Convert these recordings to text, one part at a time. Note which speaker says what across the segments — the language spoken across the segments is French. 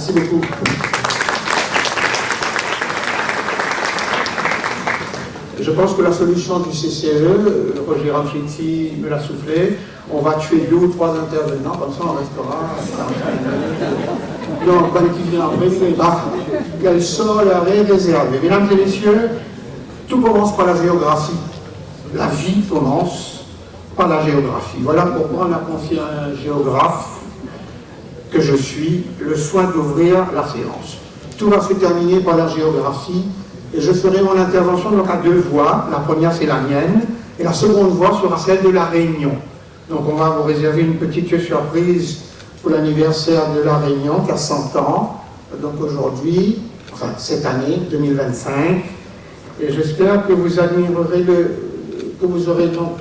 Speaker 1: Merci beaucoup. Je pense que la solution du CCE, Roger Rachetti me l'a soufflé, on va tuer 2 ou 3 intervenants, comme ça on restera. Donc, quand il vient après, quel sort leur est réservé. Mesdames et messieurs, tout commence par la géographie. La vie commence par la géographie. Voilà pourquoi on a confié à un géographe que je suis le soin d'ouvrir la séance. Tout va se terminer par la géographie et je ferai mon intervention donc à 2 voix. La première c'est la mienne et la seconde voix sera celle de la Réunion. Donc on va vous réserver une petite surprise pour l'anniversaire de la Réunion qui a 100 ans, donc aujourd'hui, enfin cette année, 2025. Et j'espère que vous admirerez que vous aurez donc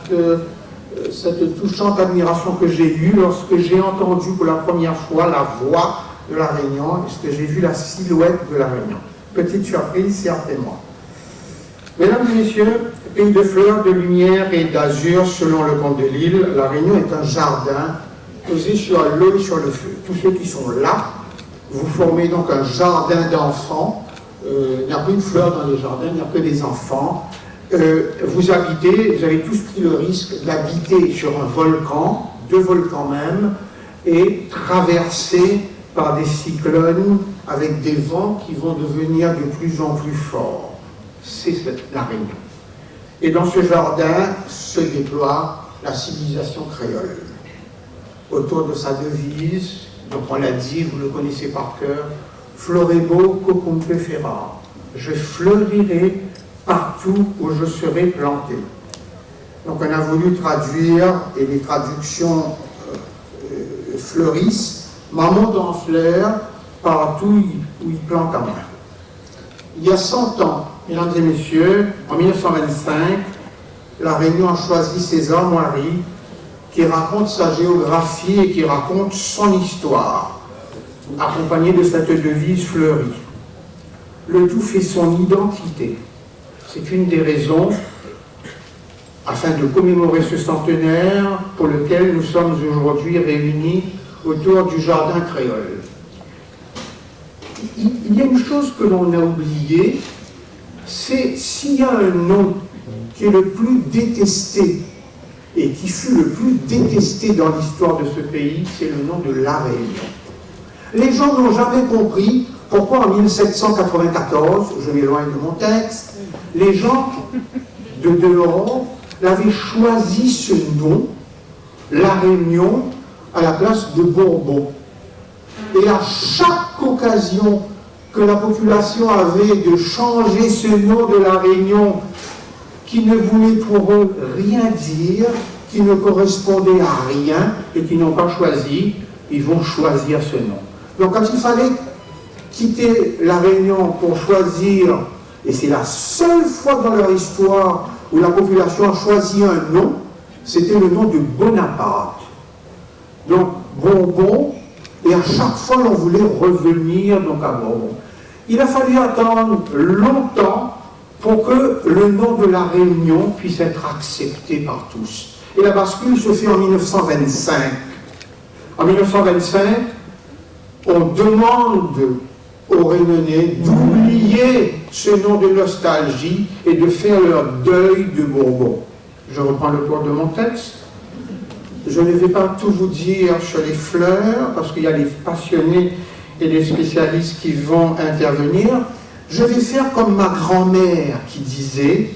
Speaker 1: cette touchante admiration que j'ai eue lorsque j'ai entendu pour la première fois la voix de la Réunion, et que j'ai vu la silhouette de la Réunion. Petite surprise, certainement. Mesdames et messieurs, pays de fleurs, de lumière et d'azur, selon le conte de l'île, la Réunion est un jardin posé sur l'eau et sur le feu. Tous ceux qui sont là, vous formez donc un jardin d'enfants. Il n'y a plus de fleurs dans les jardins, il n'y a que des enfants. Vous avez tous pris le risque d'habiter sur un volcan, 2 volcans même, et traversé par des cyclones avec des vents qui vont devenir de plus en plus forts. C'est la Réunion. Et dans ce jardin se déploie la civilisation créole. Autour de sa devise, donc on l'a dit, vous le connaissez par cœur, Florebo cocumque fera. Je fleurirai partout où je serai planté. Donc on a voulu traduire, et les traductions fleurissent, maman en fleurs, partout où il plante à main. Il y a 100 ans, mesdames et messieurs, en 1925, la Réunion a choisi César Moiri, qui raconte sa géographie et qui raconte son histoire, accompagné de cette devise fleurie. Le tout fait son identité. C'est une des raisons, afin de commémorer ce centenaire, pour lequel nous sommes aujourd'hui réunis autour du jardin créole. Il y a une chose que l'on a oubliée, c'est s'il y a un nom qui est le plus détesté et qui fut le plus détesté dans l'histoire de ce pays, c'est le nom de la Réunion. Les gens n'ont jamais compris pourquoi en 1794, je m'éloigne de mon texte, les gens de dehors avaient choisi ce nom, la Réunion, à la place de Bourbon. Et à chaque occasion que la population avait de changer ce nom de la Réunion, qui ne voulait pour eux rien dire, qui ne correspondait à rien et qui n'ont pas choisi, ils vont choisir ce nom. Donc quand il fallait quitter la Réunion pour choisir, et c'est la seule fois dans leur histoire où la population a choisi un nom, c'était le nom de Bonaparte. Donc Bourbon, et à chaque fois on voulait revenir donc à Bourbon. Il a fallu attendre longtemps pour que le nom de la Réunion puisse être accepté par tous. Et la bascule se fait en 1925. En 1925, on demande aux Réunionnais d'oublier ce nom de nostalgie et de faire leur deuil de Bourbon. Je reprends le cours de mon texte. Je ne vais pas tout vous dire sur les fleurs, parce qu'il y a les passionnés et les spécialistes qui vont intervenir. Je vais faire comme ma grand-mère qui disait,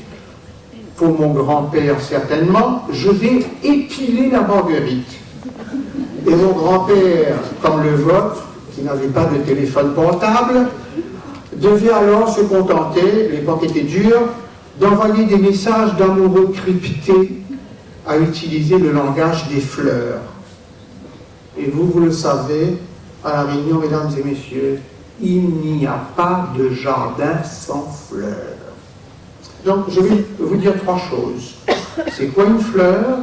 Speaker 1: pour mon grand-père certainement, je vais épiler la marguerite. Et mon grand-père, comme le vôtre, qui n'avait pas de téléphone portable, devait alors se contenter, l'époque était dure, d'envoyer des messages d'amoureux cryptés à utiliser le langage des fleurs. Et vous le savez, à La Réunion, mesdames et messieurs, il n'y a pas de jardin sans fleurs. Donc, je vais vous dire 3 choses. C'est quoi une fleur?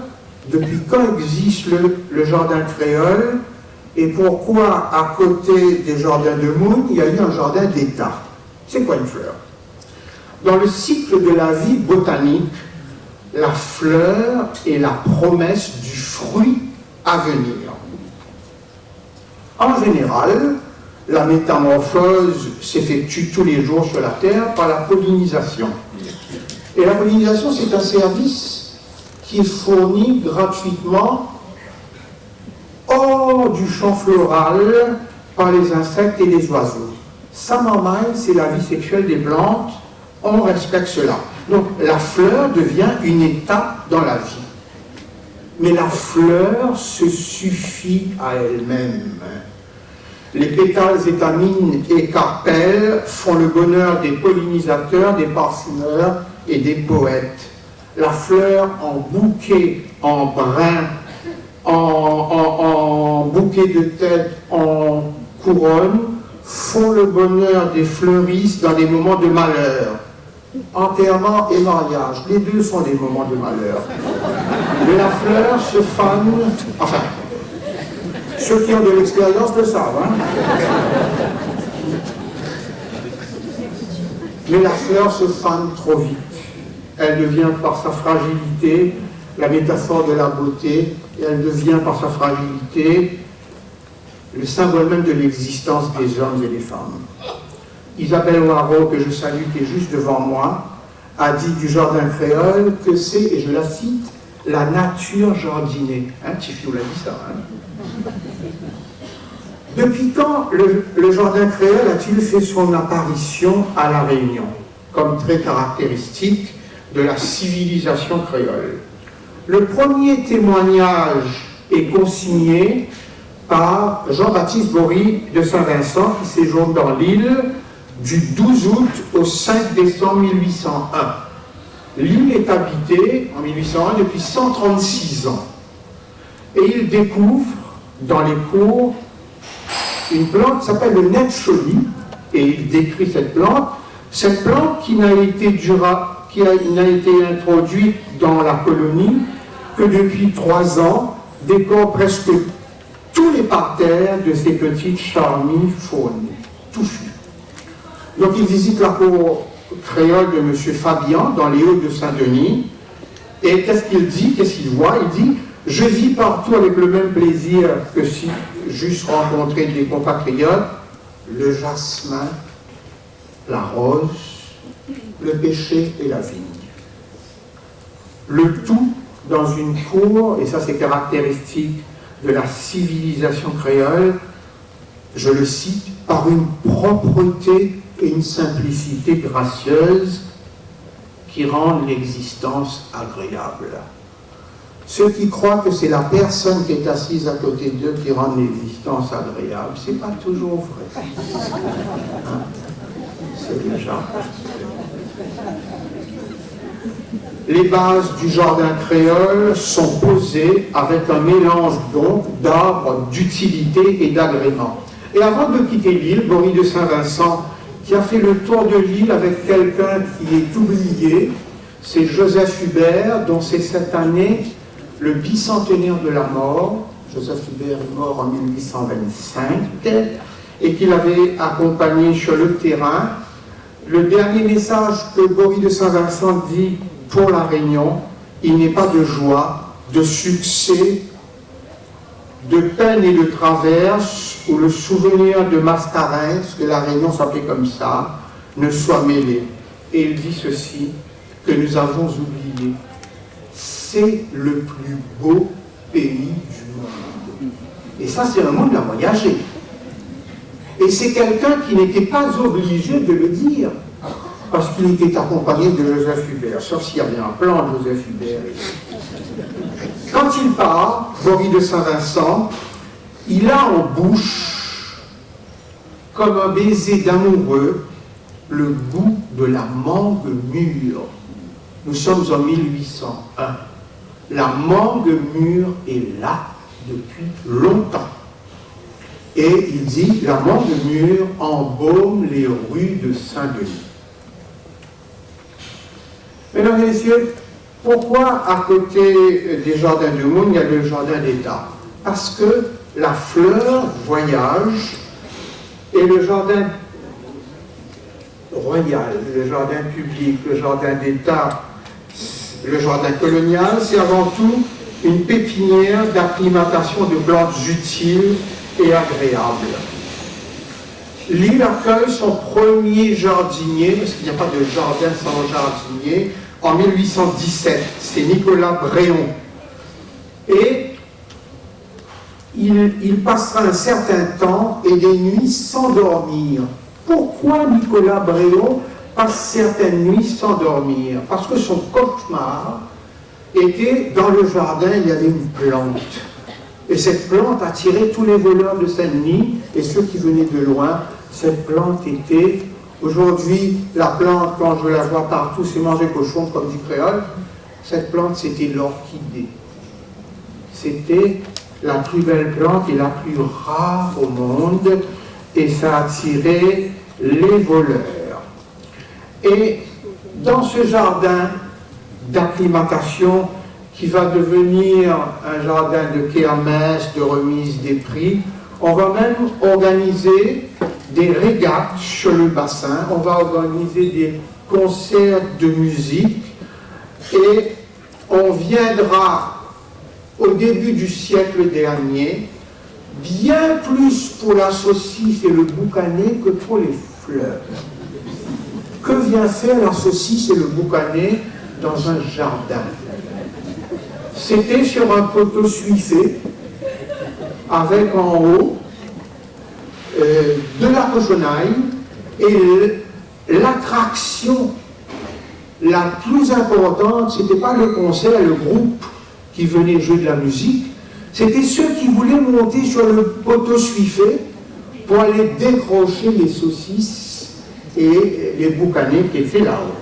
Speaker 1: Depuis quand existe le jardin créole? Et pourquoi, à côté des jardins de Moune, il y a eu un jardin d'État? C'est quoi une fleur? Dans le cycle de la vie botanique, la fleur est la promesse du fruit à venir. En général, la métamorphose s'effectue tous les jours sur la Terre par la pollinisation. Et la pollinisation, c'est un service qui est fourni gratuitement hors du champ floral par les insectes et les oiseaux. Ça m'emmène, c'est la vie sexuelle des plantes, on respecte cela. Donc la fleur devient une étape dans la vie. Mais la fleur se suffit à elle-même. Les pétales, étamines et carpelles font le bonheur des pollinisateurs, des parfumeurs et des poètes. La fleur en bouquet, en brin, en bouquet de tête, en couronne, font le bonheur des fleuristes dans des moments de malheur. Enterrement et mariage, les deux sont des moments de malheur. Mais la fleur se fane, enfin, ceux qui ont de l'expérience le savent, hein. Mais la fleur se fane trop vite. Elle devient par sa fragilité la métaphore de la beauté, et elle devient par sa fragilité le symbole même de l'existence des hommes et des femmes. Isabelle Waro, que je salue, qui est juste devant moi, a dit du jardin créole que c'est, et je la cite, la nature jardinée. Hein, Tiffy l'a dit ça. Hein. Depuis quand le jardin créole a-t-il fait son apparition à La Réunion, comme trait caractéristique de la civilisation créole? Le premier témoignage est consigné par Jean-Baptiste Bory de Saint-Vincent, qui séjourne dans l'île du 12 août au 5 décembre 1801. L'île est habitée en 1801 depuis 136 ans. Et il découvre dans les cours une plante qui s'appelle le netcholi, et il décrit cette plante qui n'a été introduite dans la colonie que depuis 3 ans, décore presque tous les parterres de ces petites charmilles faunes, touffues. Donc il visite la cour créole de M. Fabian dans les Hauts de Saint-Denis, et qu'est-ce qu'il dit, qu'est-ce qu'il voit? Il dit « Je vis partout avec le même plaisir que si j'eusse rencontré des compatriotes, le jasmin, la rose, le pêcher et la vigne. Le tout dans une cour, et ça c'est caractéristique de la civilisation créole, je le cite, par une propreté et une simplicité gracieuse qui rendent l'existence agréable. » Ceux qui croient que c'est la personne qui est assise à côté d'eux qui rend l'existence agréable, c'est pas toujours vrai. Hein? C'est déjà. Les bases du jardin créole sont posées avec un mélange donc d'arbres, d'utilité et d'agrément. Et avant de quitter l'île, Bory de Saint-Vincent, qui a fait le tour de l'île avec quelqu'un qui est oublié, c'est Joseph Hubert, dont c'est cette année le bicentenaire de la mort. Joseph Hubert est mort en 1825 et qu'il avait accompagné sur le terrain. Le dernier message que Bory de Saint-Vincent dit pour la Réunion, il n'est pas de joie, de succès, de peine et de traverse, où le souvenir de Mascarin, que la Réunion s'appelait comme ça, ne soit mêlé. Et il dit ceci, que nous avons oublié. C'est le plus beau pays du monde. Et ça, c'est un monde à voyager. Et c'est quelqu'un qui n'était pas obligé de le dire, parce qu'il était accompagné de Joseph Hubert, sauf s'il y avait un plan de Joseph Hubert. Quand il part, Bory de Saint-Vincent, il a en bouche, comme un baiser d'amoureux, le goût de la mangue mûre. Nous sommes en 1801. La mangue mûre est là depuis longtemps. Et il dit, la mangue mûre embaume les rues de Saint-Denis. Mesdames et messieurs, pourquoi à côté des jardins de Moune, il y a le jardin d'État? Parce que la fleur voyage et le jardin royal, le jardin public, le jardin d'État, le jardin colonial, c'est avant tout une pépinière d'acclimatation de plantes utiles et agréables. Lille accueille son premier jardinier, parce qu'il n'y a pas de jardin sans jardinier, en 1817. C'est Nicolas Bréon. Et il passera un certain temps et des nuits sans dormir. Pourquoi Nicolas Bréon passe certaines nuits sans dormir? Parce que son cauchemar était, dans le jardin, il y avait une plante. Et cette plante attirait tous les voleurs de Saint-Denis et ceux qui venaient de loin. Cette plante était, aujourd'hui, la plante, quand je la vois partout, c'est manger cochon, comme dit Créole. Cette plante, c'était l'orchidée. C'était la plus belle plante et la plus rare au monde, et ça attirait les voleurs. Et dans ce jardin d'acclimatation, qui va devenir un jardin de kermesse, de remise des prix, on va même organiser des régates sur le bassin, on va organiser des concerts de musique, et on viendra au début du siècle dernier, bien plus pour la saucisse et le boucané que pour les fleurs. Que vient faire la saucisse et le boucané dans un jardin? C'était sur un poteau suifé, avec en haut de la cochonaille, et l'attraction la plus importante, ce n'était pas le concert, le groupe qui venait jouer de la musique, c'était ceux qui voulaient monter sur le poteau suifé pour aller décrocher les saucisses et les boucanets qui étaient là-haut.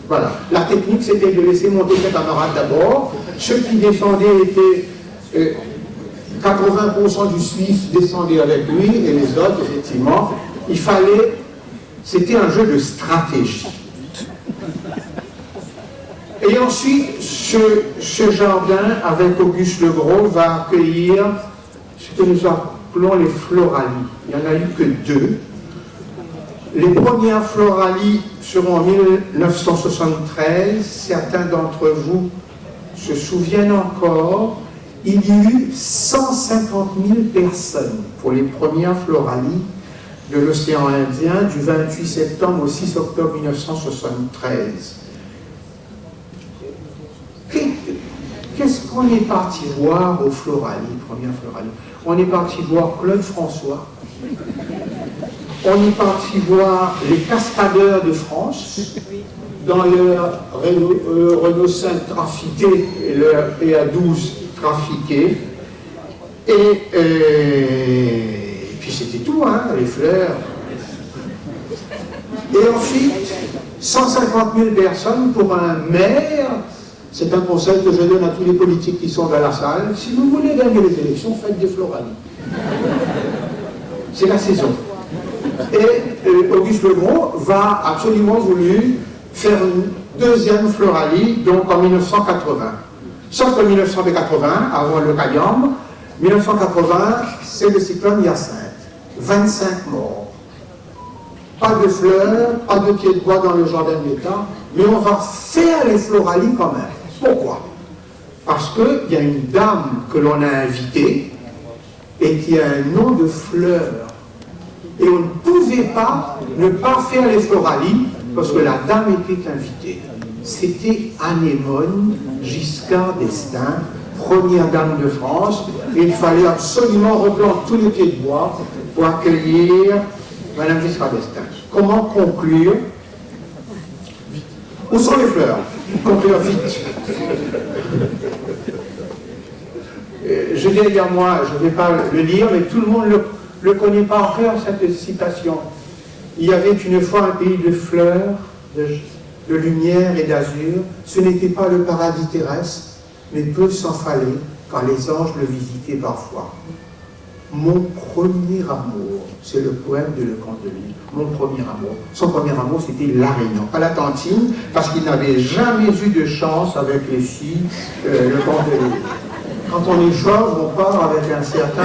Speaker 1: Voilà. La technique, c'était de laisser monter ses camarades d'abord. Ceux qui descendaient étaient 80% du suif descendaient avec lui, et les autres, effectivement, il fallait. C'était un jeu de stratégie. Et ensuite, ce jardin, avec Auguste Legros, va accueillir ce que nous appelons les floralies. Il n'y en a eu que 2. Les premières floralies seront en 1973. Certains d'entre vous se souviennent encore. Il y eut 150 000 personnes pour les premières floralies de l'océan Indien du 28 septembre au 6 octobre 1973. Qu'est-ce qu'on est parti voir aux floralies, première floralies? On est parti voir Claude François. On est parti voir les cascadeurs de France dans leur Renault 5 trafiqué et leur PA12 trafiqué. Et puis c'était tout, hein, les fleurs. Et ensuite, 150 000 personnes pour un maire. C'est un conseil que je donne à tous les politiques qui sont dans la salle. Si vous voulez gagner les élections, faites des floralies. C'est la saison. Et Auguste Legros va absolument voulu faire une deuxième floralie, donc en 1980. Sauf qu'en 1980, avant le Cayambe, 1980, c'est le cyclone Hyacinthe. 25 morts. Pas de fleurs, pas de pieds de bois dans le jardin de l'État, mais on va faire les floralies quand même. Pourquoi? Parce qu'il y a une dame que l'on a invitée et qui a un nom de fleur. Et on ne pouvait pas ne pas faire les floralies parce que la dame était invitée. C'était Anémone Giscard d'Estaing, première dame de France, et il fallait absolument replanter tous les pieds de bois pour accueillir Madame Giscard d'Estaing. Comment conclure? Où sont les fleurs? Conclure vite. J'ai derrière moi, je ne vais pas le lire, mais tout le monde le connaît par cœur, cette citation. Il y avait une fois un pays de fleurs, de lumière et d'azur. Ce n'était pas le paradis terrestre, mais peu s'en fallait quand les anges le visitaient parfois. Mon premier amour, c'est le poème de Lecomte de Lisle. Mon premier amour. Son premier amour, c'était La Réunion, à la Tantine, parce qu'il n'avait jamais eu de chance avec les filles, Lecomte de Lisle. Quand on est chauve, on part avec un certain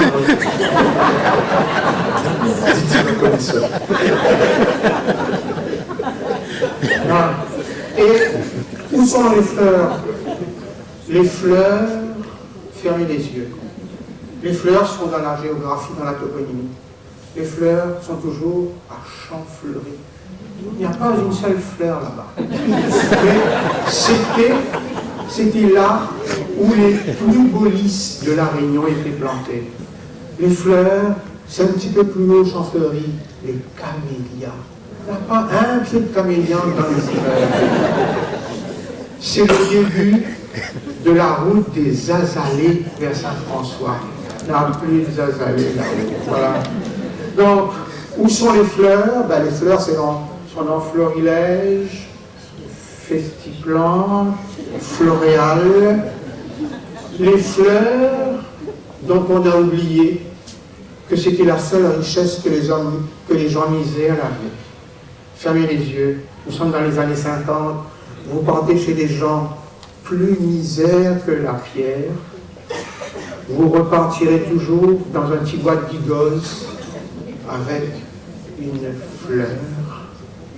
Speaker 1: Et où sont les fleurs? Les fleurs, fermez les yeux. Les fleurs sont dans la géographie, dans la toponymie. Les fleurs sont toujours à Champfleury. Il n'y a pas une seule fleur là-bas. Mais c'était là où les plus beaux lys de la Réunion étaient plantés. Les fleurs, c'est un petit peu plus haut, Champfleury, les camélias. Il n'y a pas un pied de camélia dans les immeubles. C'est le début de la route des azalées vers Saint-François. Il n'y a plus d'azalées là-haut. Voilà. Donc, où sont les fleurs? Ben, les fleurs, sont dans Florilège, Festiplan, Floréal. Les fleurs dont on a oublié que c'était la seule richesse que les gens misaient à la vie. Fermez les yeux, nous sommes dans les années 50, vous partez chez des gens plus misères que la pierre, vous repartirez toujours dans un petit boîte d'Igos avec une fleur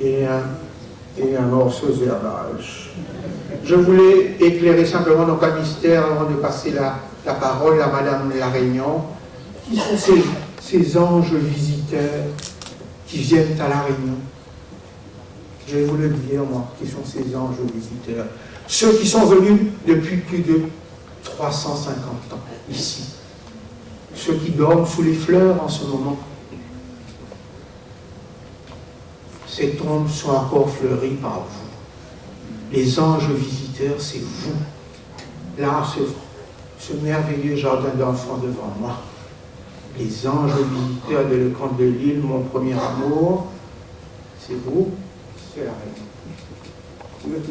Speaker 1: et un morceau d'herbage. Je voulais éclairer simplement donc un mystère avant de passer la parole à Madame La Réunion. Qui sont ces anges visiteurs qui viennent à La Réunion? Je vais vous le dire, moi, qui sont ces anges visiteurs. Ceux qui sont venus depuis plus de 350 ans, ici. Ceux qui dorment sous les fleurs en ce moment. Ces tombes sont encore fleuries par vous. Les anges visiteurs, c'est vous. Là, ce merveilleux jardin d'enfants devant moi. Les anges visiteurs de Le Comte de Lille, mon premier amour, c'est vous, c'est la Réunion.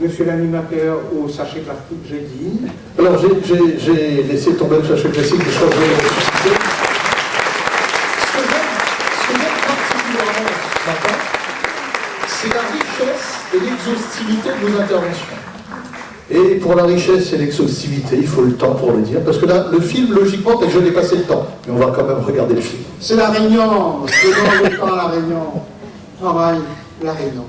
Speaker 1: Monsieur l'animateur au sachet plastique, j'ai dit.
Speaker 2: Alors j'ai laissé tomber le sachet plastique, je crois que je vais le ressusciter. Ce que j'aime particulièrement ce matin, c'est la richesse et l'exhaustivité de vos interventions. Et pour la richesse et l'exhaustivité, il faut le temps pour le dire, parce que là, le film, logiquement, peut-être que je n'ai passé le temps, mais on va quand même regarder le film.
Speaker 1: C'est la Réunion, c'est dans le temps la Réunion. Travail, la Réunion.